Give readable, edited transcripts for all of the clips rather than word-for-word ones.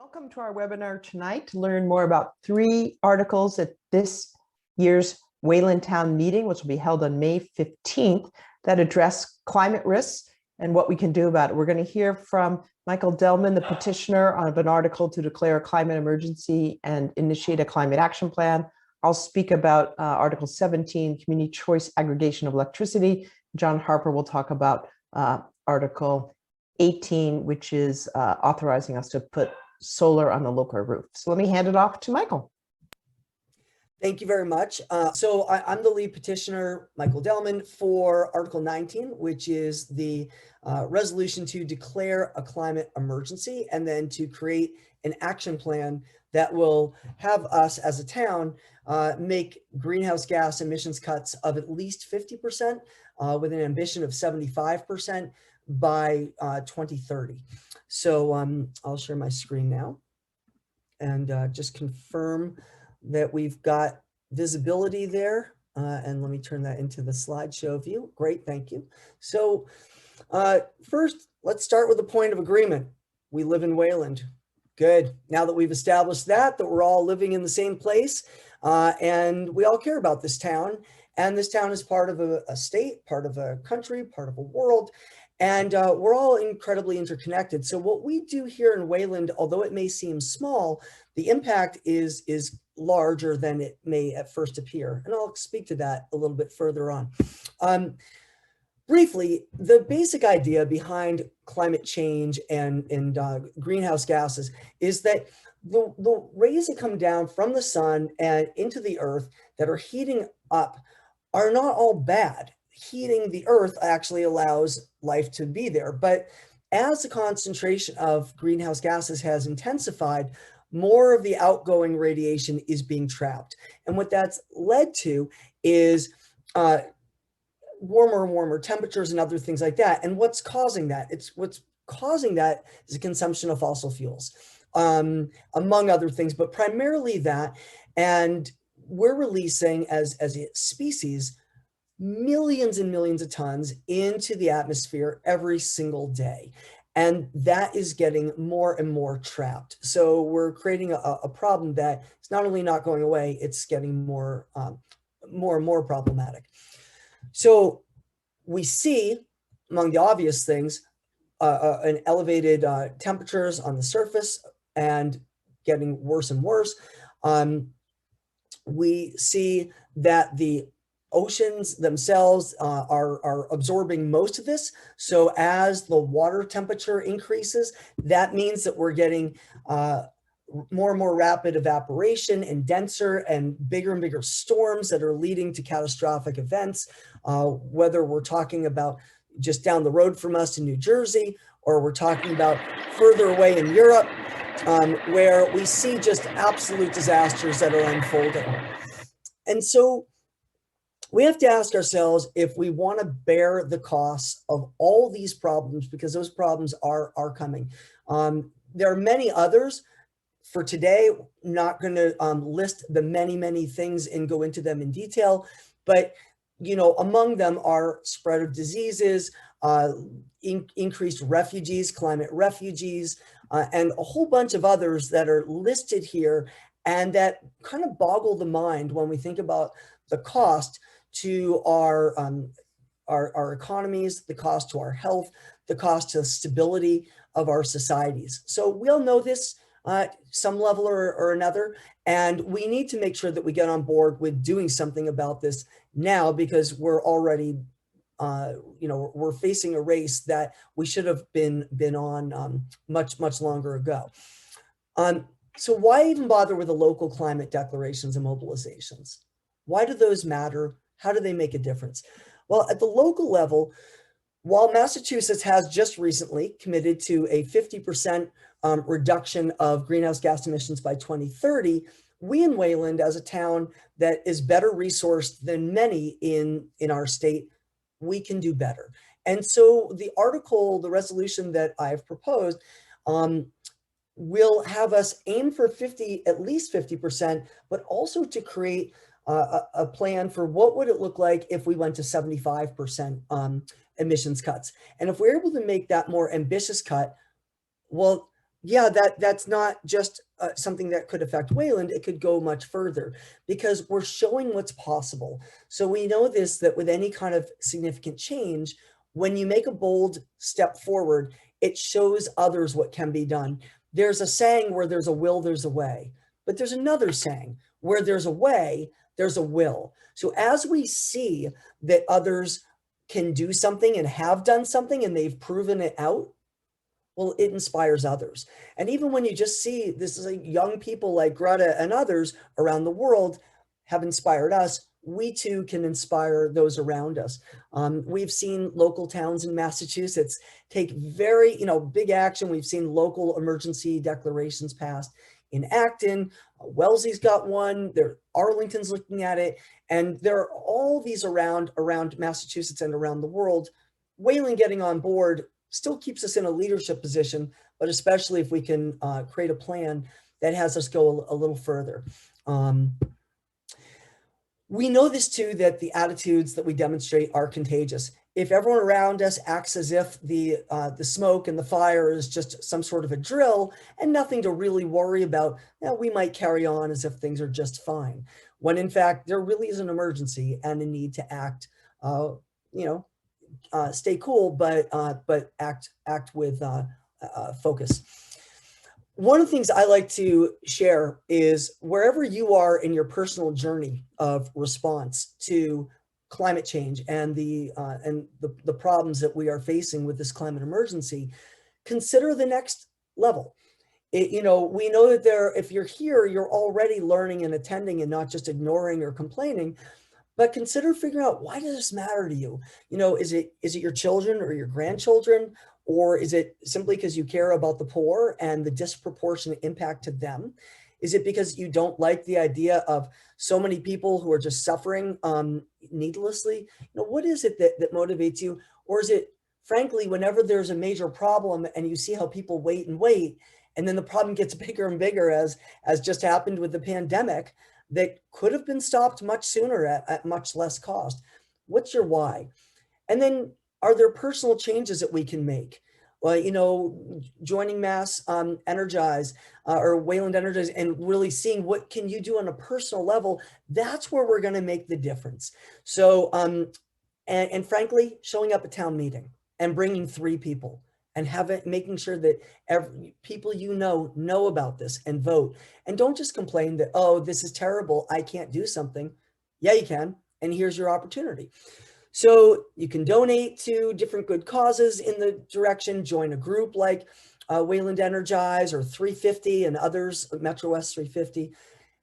Welcome to our webinar tonight to learn more about 3 articles at this year's Wayland Town meeting, which will be held on May 15th, that address climate risks and what we can do about it. We're going to hear from Michael Delman, the petitioner, of an article to declare a climate emergency and initiate a climate action plan. I'll speak about Article 17, community choice aggregation of electricity. John Harper will talk about Article 18, which is authorizing us to put solar on the Loker roof. So let me hand it off to Michael. Thank you very much. I'm the lead petitioner, Michael Delman, for Article 19, which is the resolution to declare a climate emergency and then to create an action plan that will have us as a town make greenhouse gas emissions cuts of at least 50% with an ambition of 75% by 2030. So I'll share my screen now and just confirm that we've got visibility there. And let me turn that into the slideshow view. Great, thank you. So first, let's start with the point of agreement. We live in Wayland. Good. Now that we've established that we're all living in the same place and we all care about this town. And this town is part of a state, part of a country, part of a world. And we're all incredibly interconnected. So what we do here in Wayland, although it may seem small, the impact is larger than it may at first appear. And I'll speak to that a little bit further on. Briefly, the basic idea behind climate change and greenhouse gases is that the rays that come down from the sun and into the earth that are heating up are not all bad. Heating the earth actually allows life to be there. But as the concentration of greenhouse gases has intensified, more of the outgoing radiation is being trapped. And what that's led to is warmer and warmer temperatures and other things like that. And what's causing that? What's causing that is the consumption of fossil fuels, among other things, but primarily that. And we're releasing as a species millions and millions of tons into the atmosphere every single day. And that is getting more and more trapped. So we're creating a problem that is not only not going away, it's getting more and more problematic. So we see, among the obvious things, an elevated temperatures on the surface and getting worse and worse. We see that the oceans themselves are absorbing most of this. So as the water temperature increases, that means that we're getting more and more rapid evaporation and denser and bigger storms that are leading to catastrophic events, whether we're talking about just down the road from us in New Jersey, or we're talking about further away in Europe, where we see just absolute disasters that are unfolding. And so we have to ask ourselves if we want to bear the costs of all these problems, because those problems are coming. There are many others. For today, not going to list the many things and go into them in detail, but among them are spread of diseases, increased refugees, climate refugees, and a whole bunch of others that are listed here and that kind of boggle the mind when we think about the cost to our economies, the cost to our health, the cost to the stability of our societies. So we all know this some level or another, and we need to make sure that we get on board with doing something about this now, because we're already, we're facing a race that we should have been on much longer ago. So why even bother with the local climate declarations and mobilizations? Why do those matter? How do they make a difference? Well, at the local level, while Massachusetts has just recently committed to a 50% reduction of greenhouse gas emissions by 2030, we in Wayland, as a town that is better resourced than many in our state, we can do better. And so the article, the resolution that I've proposed, will have us aim for at least 50%, but also to create a plan for what would it look like if we went to 75% emissions cuts. And if we're able to make that more ambitious cut, well, yeah, that's not just something that could affect Wayland. It could go much further because we're showing what's possible. So we know this, that with any kind of significant change, when you make a bold step forward, it shows others what can be done. There's a saying, where there's a will, there's a way. But there's another saying, where there's a way, there's a will. So as we see that others can do something and have done something and they've proven it out, well, it inspires others. And even when you just see this is like young people like Greta and others around the world have inspired us, we too can inspire those around us. We've seen local towns in Massachusetts take very, big action. We've seen local emergency declarations passed in Acton. Wellesley's got one. Arlington's looking at it. And there are all these around Massachusetts and around the world. Wayland getting on board still keeps us in a leadership position, but especially if we can create a plan that has us go a little further. We know this too, that the attitudes that we demonstrate are contagious. If everyone around us acts as if the smoke and the fire is just some sort of a drill and nothing to really worry about, we might carry on as if things are just fine, when in fact there really is an emergency and a need to act, stay cool, but act with focus. One of the things I like to share is wherever you are in your personal journey of response to climate change and the problems that we are facing with this climate emergency, consider the next level. We know that if you're here, you're already learning and attending and not just ignoring or complaining. But consider figuring out, why does this matter to you? Is it your children or your grandchildren? Or is it simply because you care about the poor and the disproportionate impact to them? Is it because you don't like the idea of so many people who are just suffering needlessly? What is it that motivates you? Or is it, frankly, whenever there's a major problem and you see how people wait and wait, and then the problem gets bigger and bigger, as just happened with the pandemic, that could have been stopped much sooner at much less cost? What's your why? And then, are there personal changes that we can make? Well, joining Mass Energize or Wayland Energize and really seeing what can you do on a personal level, that's where we're going to make the difference. So, and frankly, showing up at town meeting and bringing 3 people and making sure that people know about this and vote. And don't just complain that, oh, this is terrible, I can't do something. Yeah, you can. And here's your opportunity. So you can donate to different good causes in the direction, join a group like Wayland Energize or 350 and others, Metro West 350,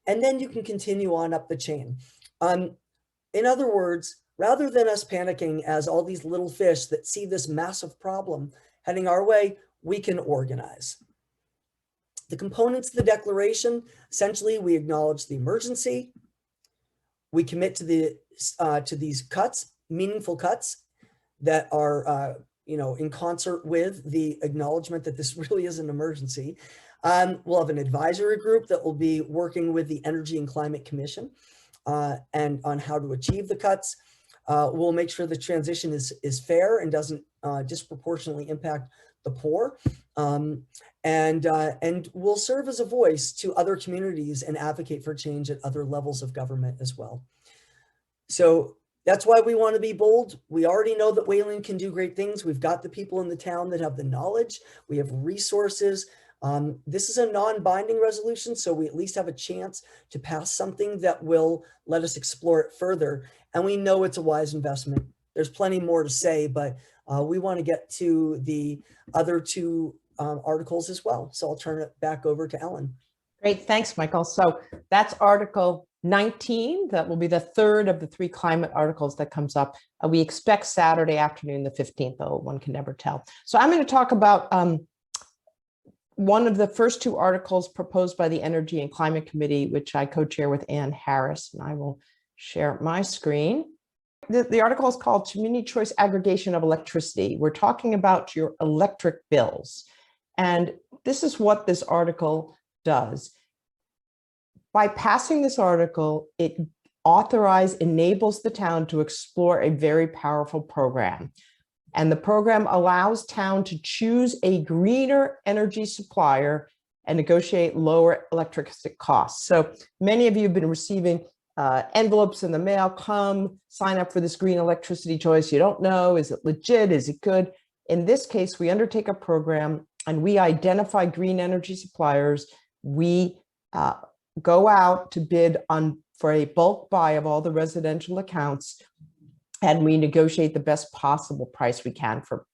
and then you can continue on up the chain. In other words, rather than us panicking as all these little fish that see this massive problem heading our way, we can organize. The components of the declaration, essentially, we acknowledge the emergency, we commit to these cuts, meaningful cuts that are in concert with the acknowledgement that this really is an emergency. We'll have an advisory group that will be working with the Energy and Climate Commission and on how to achieve the cuts. We'll make sure the transition is fair and doesn't disproportionately impact the poor. And we'll serve as a voice to other communities and advocate for change at other levels of government as well. So that's why we want to be bold. We already know that Wayland can do great things. We've got the people in the town that have the knowledge. We have resources. This is a non-binding resolution, so we at least have a chance to pass something that will let us explore it further. And we know it's a wise investment. There's plenty more to say, but we want to get to the other 2 articles as well. So I'll turn it back over to Ellen. Great, thanks, Michael. So that's Article 19. That will be the 3rd of the 3 climate articles that comes up. We expect Saturday afternoon, the 15th, though one can never tell. So I'm going to talk about one of the first 2 articles proposed by the Energy and Climate Committee, which I co-chair with Ann Harris, and I will share my screen. The article is called Community Choice Aggregation of Electricity. We're talking about your electric bills. And this is what this article does. By passing this article, it enables the town to explore a very powerful program. And the program allows town to choose a greener energy supplier and negotiate lower electricity costs. So many of you have been receiving envelopes in the mail. Come sign up for this green electricity choice. You don't know, is it legit? Is it good? In this case, we undertake a program and we identify green energy suppliers. We go out to bid for a bulk buy of all the residential accounts, and we negotiate the best possible price we can for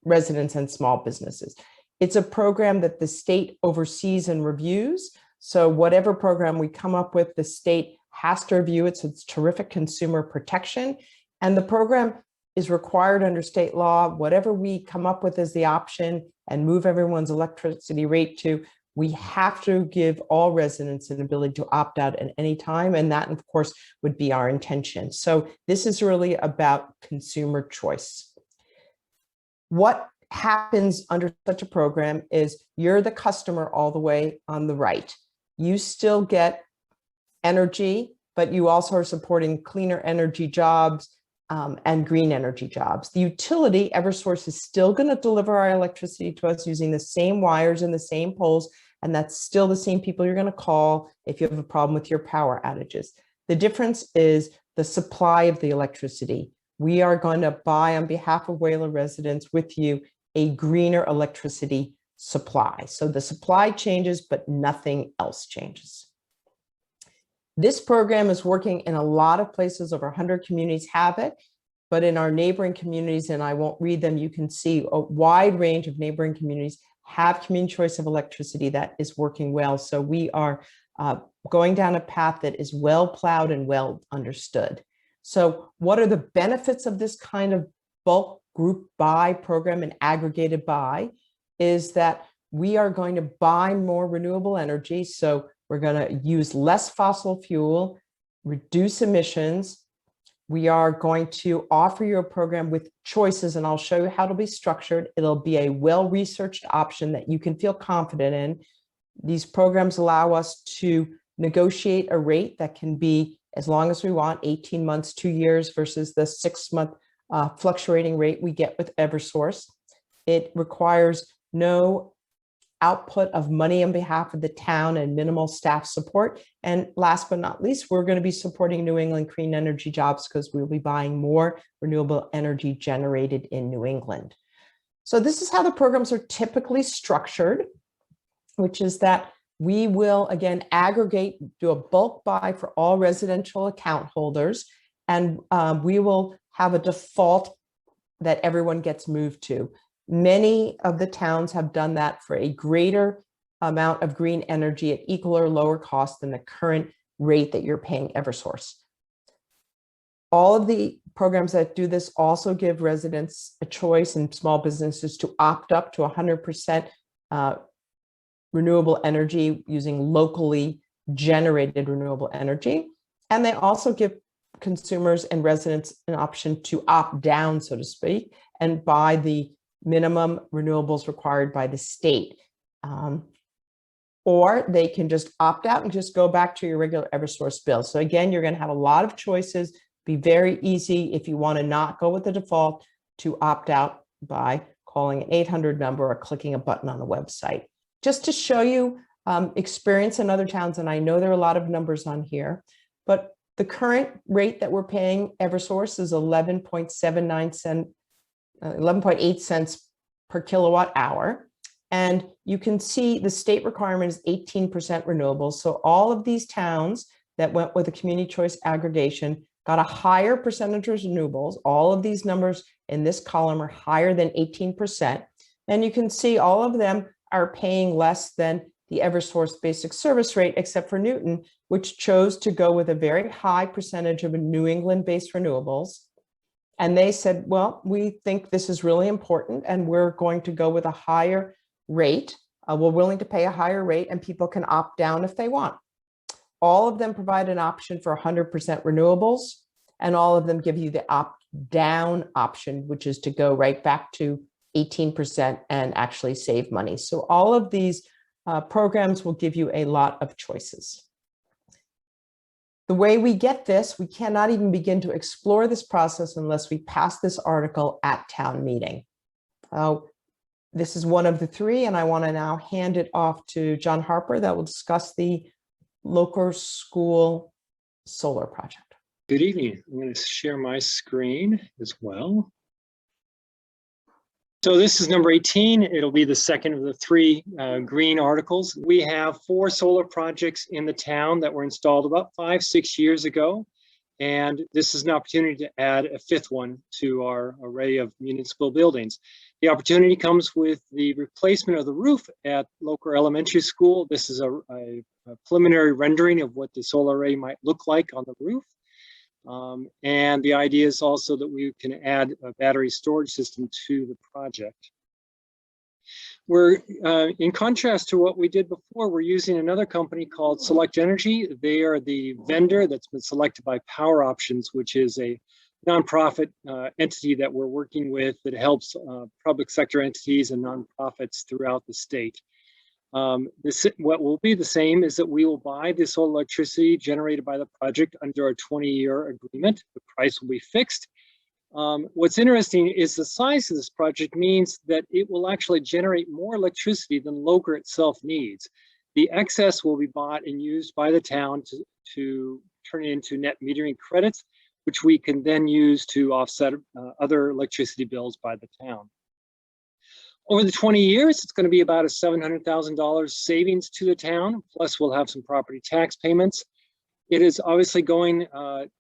residents and small businesses. It's a program that the state oversees and reviews. So whatever program we come up with, the state has to review it. So it's terrific consumer protection. And the program is required under state law. Whatever we come up with as the option and move everyone's electricity rate to, we have to give all residents an ability to opt out at any time. And that, of course, would be our intention. So this is really about consumer choice. What happens under such a program is you're the customer all the way on the right. You still get energy, but you also are supporting cleaner energy jobs and green energy jobs. The utility, Eversource, is still going to deliver our electricity to us using the same wires and the same poles, and that's still the same people you're going to call if you have a problem with your power outages. The difference is the supply of the electricity. We are going to buy on behalf of Wayland residents with you a greener electricity supply. So the supply changes, but nothing else changes. This program is working in a lot of places. Over 100 communities have it, but in our neighboring communities, and I won't read them, you can see a wide range of neighboring communities have community choice of electricity that is working well. So we are going down a path that is well plowed and well understood. So what are the benefits of this kind of bulk group buy program and aggregated buy? Is that we are going to buy more renewable energy. So we're going to use less fossil fuel, reduce emissions. We are going to offer you a program with choices, and I'll show you how it'll be structured. It'll be a well-researched option that you can feel confident in. These programs allow us to negotiate a rate that can be as long as we want, 18 months, 2 years, versus the 6-month fluctuating rate we get with Eversource. It requires no output of money on behalf of the town and minimal staff support. And last but not least, we're going to be supporting New England clean energy jobs because we'll be buying more renewable energy generated in New England. So this is how the programs are typically structured, which is that we will, again, aggregate, do a bulk buy for all residential account holders, and we will have a default that everyone gets moved to. Many of the towns have done that for a greater amount of green energy at equal or lower cost than the current rate that you're paying Eversource. All of the programs that do this also give residents a choice and small businesses to opt up to 100% renewable energy using locally generated renewable energy. And they also give consumers and residents an option to opt down, so to speak, and buy the minimum renewables required by the state. Or they can just opt out and just go back to your regular Eversource bill. So again, you're going to have a lot of choices. Be very easy if you want to not go with the default to opt out by calling an 800 number or clicking a button on the website. Just to show you experience in other towns, and I know there are a lot of numbers on here, but the current rate that we're paying Eversource is 11.8 cents per kilowatt hour. And you can see the state requirement is 18% renewables. So all of these towns that went with a community choice aggregation got a higher percentage of renewables. All of these numbers in this column are higher than 18%. And you can see all of them are paying less than the Eversource basic service rate, except for Newton, which chose to go with a very high percentage of New England-based renewables. And they said, well, we think this is really important, and we're going to go with a higher rate. We're willing to pay a higher rate, and people can opt down if they want. All of them provide an option for 100% renewables, and all of them give you the opt-down option, which is to go right back to 18% and actually save money. So all of these programs will give you a lot of choices. the way we get this, we cannot even begin to explore this process unless we pass this article at town meeting. This is one of the three, and I want to now hand it off to John Harper that will discuss the Loker School Solar project. Good evening. I'm going to share my screen as well. So this is number 18. It'll be the second of the three green articles. We have 4 solar projects in the town that were installed about 5-6 years ago. And this is an opportunity to add a 5th one to our array of municipal buildings. The opportunity comes with the replacement of the roof at Loker Elementary School. This is a preliminary rendering of what the solar array might look like on the roof. And the idea is also that we can add a battery storage system to the project. We're, in contrast to what we did before, we're using another company called Select Energy. They are the vendor that's been selected by Power Options, which is a nonprofit entity that we're working with that helps public sector entities and nonprofits throughout the state. What will be the same is that we will buy the solar electricity generated by the project under a 20-year agreement. The price will be fixed. What's interesting is the size of this project means that it will actually generate more electricity than Loker itself needs. The excess will be bought and used by the town to turn it into net metering credits, which we can then use to offset other electricity bills by the town. Over the 20 years, it's going to be about a $700,000 savings to the town, plus we'll have some property tax payments. It is obviously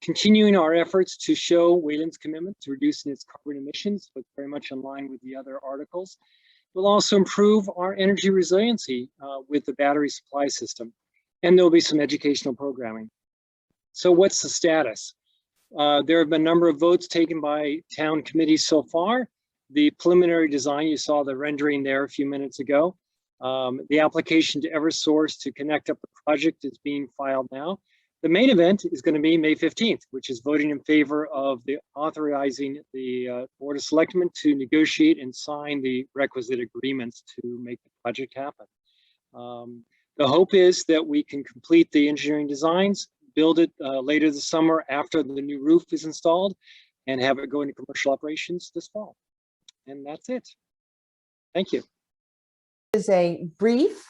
continuing our efforts to show Wayland's commitment to reducing its carbon emissions, but very much in line with the other articles. We'll also improve our energy resiliency with the battery supply system, and there'll be some educational programming. So what's the status? There have been a number of votes taken by town committees so far. The preliminary design, you saw the rendering there a few minutes ago. The application to Eversource to connect up the project is being filed now. The main event is going to be May 15th, which is voting in favor of the authorizing the Board of Selectmen to negotiate and sign the requisite agreements to make the project happen. The hope is that we can complete the engineering designs, build it later this summer after the new roof is installed, and have it go into commercial operations this fall. And that's it. Thank you. Is a brief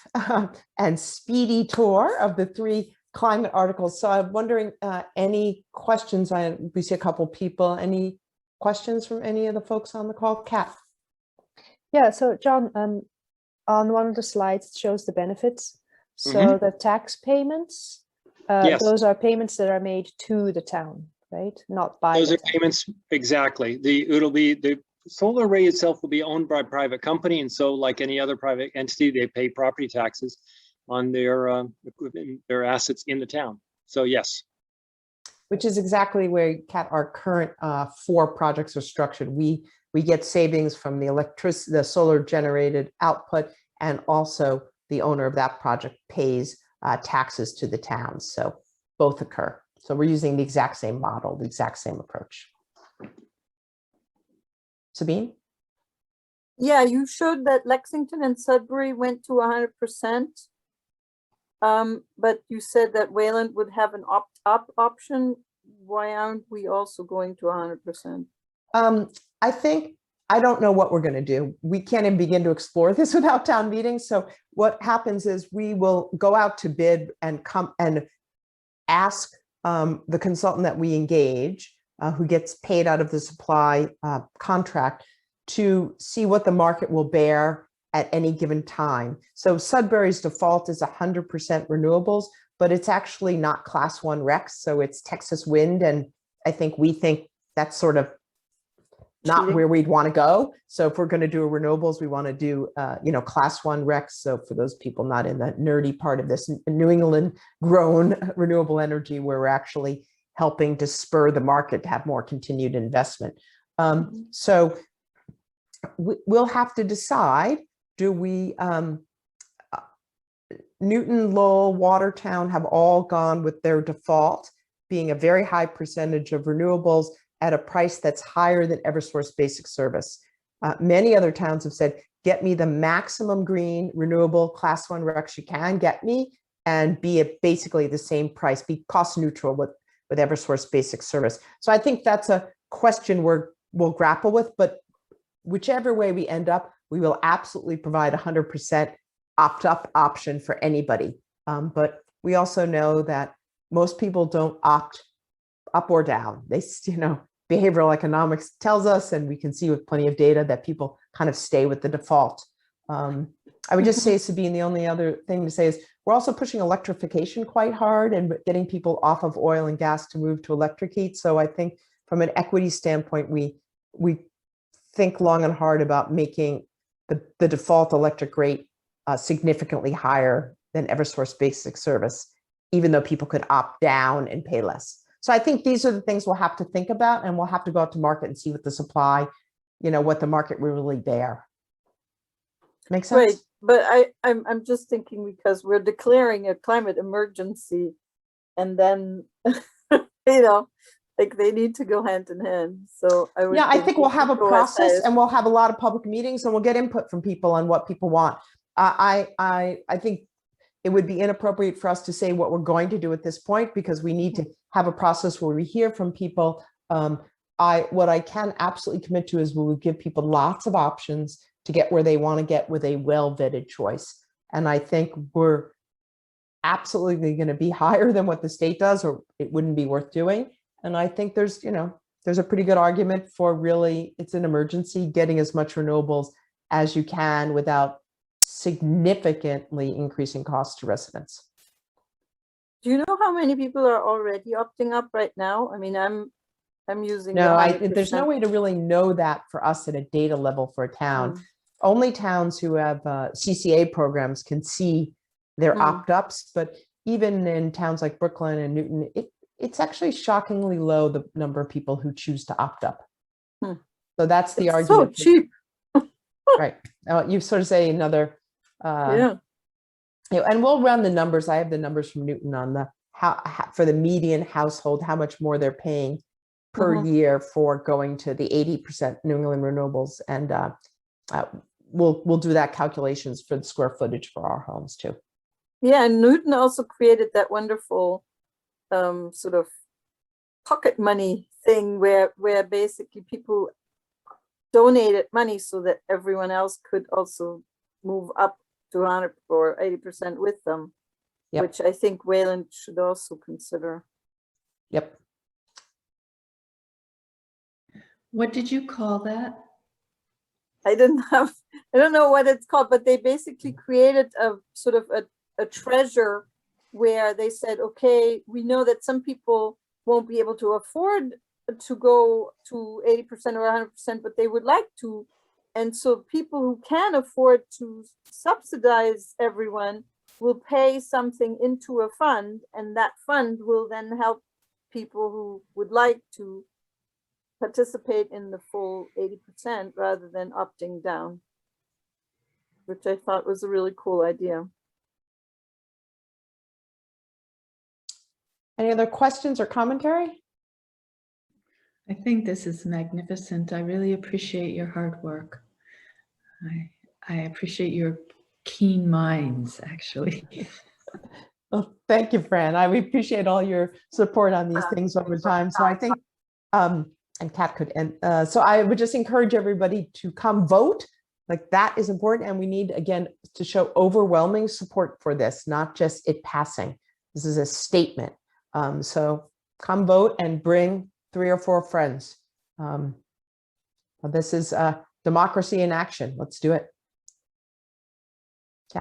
and speedy tour of the 3 climate articles. So I'm wondering, any questions? We see a couple people. Any questions from any of the folks on the call? Kat? Yeah, so John, on one of the slides, it shows the benefits. So the tax payments, Yes. Those are payments that are made to the town, right? Not by Those the are town. payments, exactly. It'll be the solar array itself will be owned by a private company, and so like any other private entity, they pay property taxes on their equipment, their assets in the town. So yes. Which is exactly where, Kat, our current 4 projects are structured. We get savings from the electricity, the solar generated output, and also the owner of that project pays taxes to the town. So both occur. So we're using the exact same model, the exact same approach. Sabine? Yeah, you showed that Lexington and Sudbury went to 100%. But you said that Wayland would have an opt-up option. Why aren't we also going to 100%? I don't know what we're going to do. We can't even begin to explore this without town meetings. So what happens is we will go out to bid and come and ask the consultant that we engage, who gets paid out of the supply contract, to see what the market will bear at any given time. So Sudbury's default is 100% renewables, but it's actually not class 1 RECs. So it's Texas wind. And we think that's sort of not where we'd want to go. So if we're going to do renewables, we want to do, class 1 RECs. So for those people not in the nerdy part of this, New England grown renewable energy, where we're actually helping to spur the market to have more continued investment. So we'll have to decide, do we, Newton, Lowell, Watertown have all gone with their default being a very high percentage of renewables at a price that's higher than Eversource basic service. Many other towns have said, get me the maximum green renewable class 1 RECs you can get me, and be at basically the same price, be cost neutral with Eversource basic service. So I think that's a question we'll grapple with, but whichever way we end up, we will absolutely provide 100% opt-up option for anybody. But we also know that most people don't opt up or down. They, behavioral economics tells us, and we can see with plenty of data, that people kind of stay with the default. I would just say, Sabine, the only other thing to say is we're also pushing electrification quite hard and getting people off of oil and gas to move to electric heat. So I think from an equity standpoint, we think long and hard about making the default electric rate significantly higher than Eversource basic service, even though people could opt down and pay less. So I think these are the things we'll have to think about, and we'll have to go out to market and see what the supply, what the market will really bear. Make sense? Right, but I'm just thinking, because we're declaring a climate emergency, and then like they need to go hand in hand. So I think we'll have a process, and we'll have a lot of public meetings, and we'll get input from people on what people want. I think it would be inappropriate for us to say what we're going to do at this point, because we need to have a process where we hear from people. What I can absolutely commit to is we will give people lots of options to get where they want to get with a well-vetted choice. And I think we're absolutely going to be higher than what the state does, or it wouldn't be worth doing. And I think there's a pretty good argument for really, it's an emergency, getting as much renewables as you can without significantly increasing costs to residents. Do you know how many people are already opting up right now? I mean, I'm using. No, there's no way to really know that for us at a data level for a town. Only towns who have CCA programs can see their opt-ups, but even in towns like Brooklyn and Newton, it's actually shockingly low, the number of people who choose to opt up. So that's the argument. So cheap. Right. You sort of say another. And we'll run the numbers. I have the numbers from Newton on the for the median household, how much more they're paying per year for going to the 80% New England renewables, and we'll do that calculations for the square footage for our homes too. Yeah, and Newton also created that wonderful sort of pocket money thing where basically people donated money so that everyone else could also move up to 100 or 80% with them, which I think Wayland should also consider. Yep. What did you call that? I don't know what it's called, but they basically created a sort of a treasure where they said, okay, we know that some people won't be able to afford to go to 80% or 100%, but they would like to. And so people who can afford to subsidize everyone will pay something into a fund, and that fund will then help people who would like to participate in the full 80% rather than opting down, which I thought was a really cool idea. Any other questions or commentary? I think this is magnificent. I really appreciate your hard work. I appreciate your keen minds, actually. Well, thank you, Fran. We appreciate all your support on these things over time. So I think, and Kat could, and so I would just encourage everybody to come vote. Like, that is important. And we need, again, to show overwhelming support for this, not just it passing. This is a statement. So come vote and bring 3 or 4 friends. This is democracy in action. Let's do it.